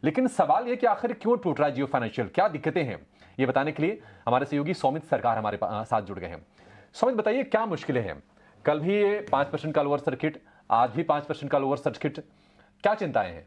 लेकिन सवाल यह कि आखिर क्यों टूट रहा है जियो फाइनेंशियल, क्या दिक्कतें हैं, ये बताने के लिए हमारे सहयोगी सौमित सरकार हमारे साथ जुड़ गए हैं। सौमित, बताइए क्या मुश्किलें हैं? कल भी ये 5% का लोअर सर्किट, आज भी 5% का लोअर सर्किट, क्या चिंताएं हैं?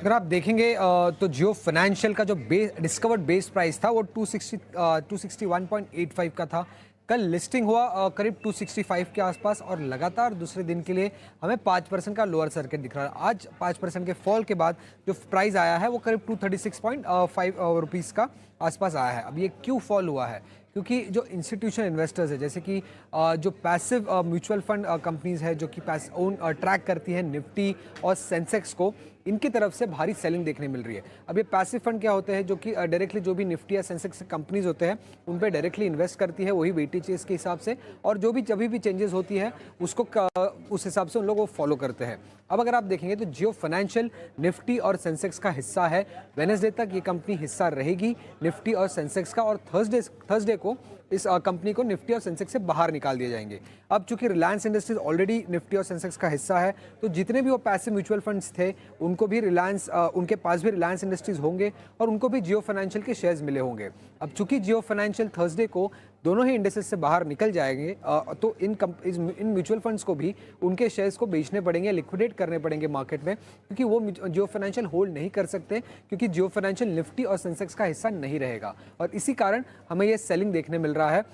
अगर आप देखेंगे तो जियो फाइनेंशियल का जो डिस्कवर्ड बेस प्राइस था वो 261.85 का था। कल लिस्टिंग हुआ करीब 265 के आसपास और लगातार दूसरे दिन के लिए हमें 5% का लोअर सर्किट दिख रहा है। आज 5% के फॉल के बाद जो प्राइस आया है वो करीब 236.5 रुपीज़ का आसपास आया है। अब ये क्यों फॉल हुआ है? क्योंकि जो इंस्टीट्यूशनल इन्वेस्टर्स है, जैसे कि जो पैसिव म्यूचुअल फंड कंपनीज है जो कि ट्रैक करती है निफ्टी और सेंसेक्स को, इनकी तरफ से भारी सेलिंग देखने मिल रही है। अब ये पैसिव फंड क्या होते हैं? जो कि डायरेक्टली जो भी निफ्टी या सेंसेक्स कंपनीज होते हैं उन पे डायरेक्टली इन्वेस्ट करती है, वही वेटेज के हिसाब से, और जो भी जब भी चेंजेस होती है उसको उस हिसाब से उन लोग वो फॉलो करते हैं। अब अगर आप देखेंगे तो जियो फाइनेंशियल निफ्टी और सेंसेक्स का हिस्सा है। वेडनेसडे तक ये कंपनी हिस्सा रहेगी निफ्टी और सेंसेक्स का, और थर्सडे को इस कंपनी को निफ्टी और सेंसेक्स से बाहर निकाल दिए जाएंगे। अब चूंकि रिलायंस इंडस्ट्रीज ऑलरेडी निफ्टी और सेंसेक्स का हिस्सा है, तो जितने भी वो पैसिव म्यूचुअल फंड्स थे उनको भी उनके पास भी रिलायंस इंडस्ट्रीज होंगे और उनको भी जियो फाइनेंशियल के शेयर्स मिले होंगे। अब चूंकि जियो फाइनेंशियल थर्सडे को दोनों ही इंडेसेस से बाहर निकल जाएंगे, तो इन म्यूचुअल फंड्स को भी उनके शेयर्स को बेचने पड़ेंगे, लिक्विडेट करने पड़ेंगे मार्केट में, क्योंकि वो जियो फाइनेंशियल होल्ड नहीं कर सकते, क्योंकि जियो फाइनेंशियल निफ्टी और सेंसेक्स का हिस्सा नहीं रहेगा। और इसी कारण हमें ये सेलिंग देखने मिल रहा है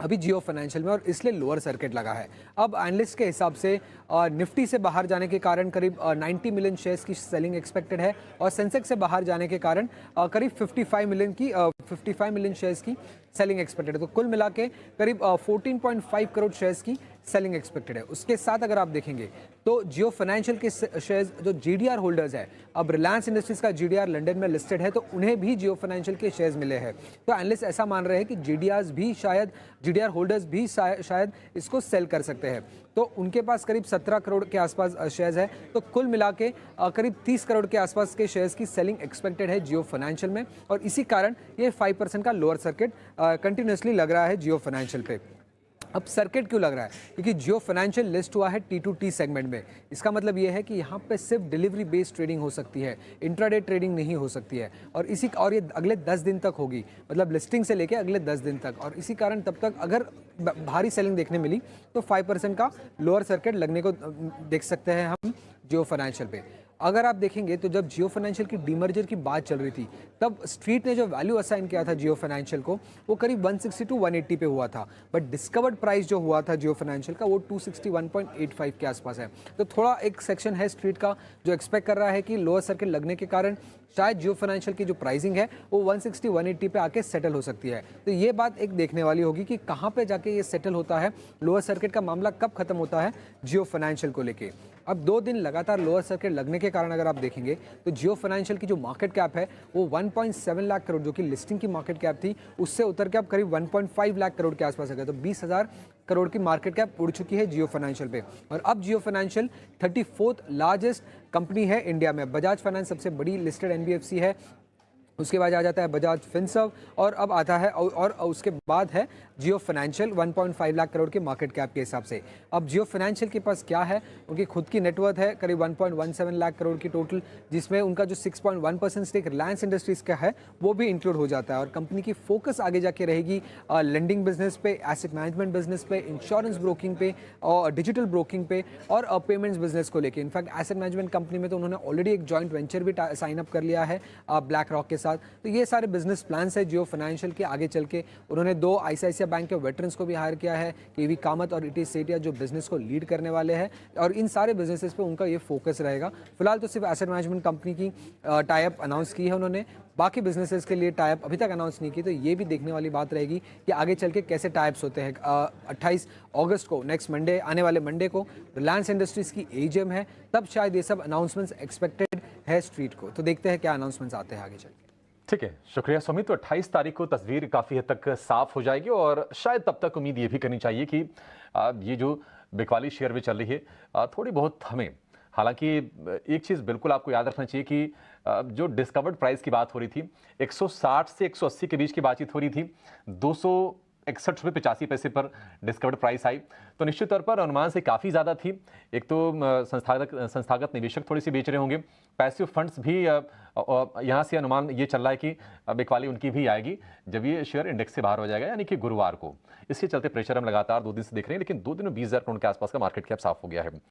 अभी जियो फाइनेंशियल में, और इसलिए लोअर सर्किट लगा है। अब एनालिस्ट के हिसाब से निफ्टी से बाहर जाने के कारण करीब 90 मिलियन शेयर्स की सेलिंग एक्सपेक्टेड है, और सेंसेक्स से बाहर जाने के कारण करीब 55 मिलियन शेयर्स की सेलिंग एक्सपेक्टेड है। तो कुल मिला के करीब 14.5 करोड़ शेयर्स की सेलिंग एक्सपेक्टेड है। उसके साथ अगर आप देखेंगे तो जियो फाइनेंशियल के शेयर्स जो जीडीआर होल्डर्स है, अब रिलायंस इंडस्ट्रीज का जीडीआर लंदन में लिस्टेड है, तो उन्हें भी जियो फाइनेंशियल के शेयर्स मिले हैं। तो एनालिस्ट ऐसा मान रहे हैं कि जीडीआर होल्डर्स भी शायद इसको सेल कर सकते हैं। तो उनके पास करीब 17 करोड़ के आसपास शेयर्स है। तो कुल मिला के करीब 30 करोड़ के आसपास के शेयर्स की सेलिंग एक्सपेक्टेड है जियो फाइनेंशियल में, और इसी कारण ये 5% का लोअर सर्किट कंटिन्यूसली लग रहा है जियो फाइनेंशियल पे। अब सर्किट क्यों लग रहा है? क्योंकि जियो फाइनेंशियल लिस्ट हुआ है T2T सेगमेंट में। इसका मतलब ये है कि यहाँ पे सिर्फ डिलीवरी बेस्ड ट्रेडिंग हो सकती है, इंट्राडे ट्रेडिंग नहीं हो सकती है, और ये अगले 10 दिन तक होगी, मतलब लिस्टिंग से लेके अगले 10 दिन तक। और इसी कारण तब तक अगर भारी सेलिंग देखने मिली तो 5% का लोअर सर्किट लगने को देख सकते हैं हम जियो फाइनेंशियल पे। अगर आप देखेंगे तो जब जियो फाइनेंशियल की डीमर्जर की बात चल रही थी, तब स्ट्रीट ने जो वैल्यू असाइन किया था जियो फाइनेंशियल को, वो करीब 160 टू 180 पे हुआ था, बट डिस्कवर्ड प्राइस जो हुआ था जियो फाइनेंशियल का वो 261.85 के आसपास है। तो थोड़ा एक सेक्शन है स्ट्रीट का जो एक्सपेक्ट कर रहा है कि लोअर सर्किट लगने के कारण शायद जियो फाइनेंशियल की जो प्राइसिंग है वो 160-180 पे आके सेटल हो सकती है। तो ये बात एक देखने वाली होगी कि कहाँ पे जाके ये सेटल होता है, लोअर सर्किट का मामला कब खत्म होता है जियो फाइनेंशियल को लेके। अब 2 दिन लगातार लोअर सर्किट लगने के कारण अगर आप देखेंगे तो जियो फाइनेंशियल की जो मार्केट कैप है वो 1.7 लाख करोड़, जो कि लिस्टिंग की मार्केट कैप थी, उससे उतर के अब करीब 1.5 लाख करोड़ के आसपास है। तो 20,000 करोड़ की मार्केट कैप उड़ चुकी है जियो फाइनेंशियल पे। और अब जियो फाइनेंशियल 34th लार्जेस्ट कंपनी है इंडिया में। बजाज फाइनेंस सबसे बड़ी लिस्टेड एनबीएफसी है, उसके बाद आ जाता है बजाज फिनसर्व, और अब आता है और उसके बाद है जियो फाइनेंशियल 1.5 लाख करोड़ के मार्केट कैप के हिसाब से। अब जियो फाइनेंशियल के पास क्या है? उनकी खुद की नेटवर्थ है करीब 1.17 लाख करोड़ की टोटल, जिसमें उनका जो 6.1% स्टेक रिलायंस इंडस्ट्रीज का है वो भी इंक्लूड हो जाता है। और कंपनी की फोकस आगे जाके रहेगी लेंडिंग बिजनेस पे, एसेट मैनेजमेंट बिजनेस पे, इंश्योरेंस ब्रोकिंग पे, और डिजिटल ब्रोकिंग पे, और पेमेंट्स बिजनेस को लेकर। इनफैक्ट एसेट मैनेजमेंट कंपनी में तो उन्होंने ऑलरेडी एक जॉइंट वेंचर भी साइन अप कर लिया है ब्लैक रॉक के साथ। तो ये सारे बिजनेस प्लान्स है जियो फाइनेंशियल के आगे चल के। उन्होंने 2 आईसीआईसीआई बैंक के वेटरन्स को भी हायर किया है, केवी कामत और इटी सेठिया, जो बिजनेस को लीड करने वाले हैं, और इन सारे बिजनेसेस पे उनका ये फोकस रहेगा। फिलहाल तो सिर्फ एसेट मैनेजमेंट कंपनी की टाई अप अनाउंस की है उन्होंने, बाकी बिजनेसेस के लिए टाई अप अभी तक अनाउंस नहीं की। तो ये भी देखने वाली बात रहेगी कि आगे चल के कैसे टाई अप्स होते हैं। 28 अगस्त को, नेक्स्ट मंडे, आने वाले मंडे को रिलायंस इंडस्ट्रीज की एजीएम है, तब शायद ये सब अनाउंसमेंट्स एक्सपेक्टेड है स्ट्रीट को। तो देखते हैं क्या अनाउंसमेंट्स आते हैं आगे चल के। ठीक है, शुक्रिया सुमित। तो 28 तारीख को तस्वीर काफ़ी हद तक साफ हो जाएगी, और शायद तब तक उम्मीद ये भी करनी चाहिए कि ये जो बिकवाली शेयर में चल रही है थोड़ी बहुत हमें, हालांकि एक चीज़ बिल्कुल आपको याद रखना चाहिए कि जो डिस्कवर्ड प्राइस की बात हो रही थी 160 से 180 के बीच की बातचीत हो रही थी, 61.85 पर डिस्कवर्ड प्राइस आई, तो निश्चित तौर पर अनुमान से काफ़ी ज़्यादा थी। एक तो संस्थागत निवेशक थोड़ी सी बेच रहे होंगे, पैसिव फंड्स भी यहाँ से अनुमान ये चल रहा है कि बिकवाली उनकी भी आएगी जब ये शेयर इंडेक्स से बाहर हो जाएगा, यानी कि गुरुवार को। इसके चलते प्रेशर हम लगातार 2 दिन से देख रहे हैं, लेकिन 2 दिन में 20,000 करोड़ के आसपास का मार्केट कैप साफ हो गया है।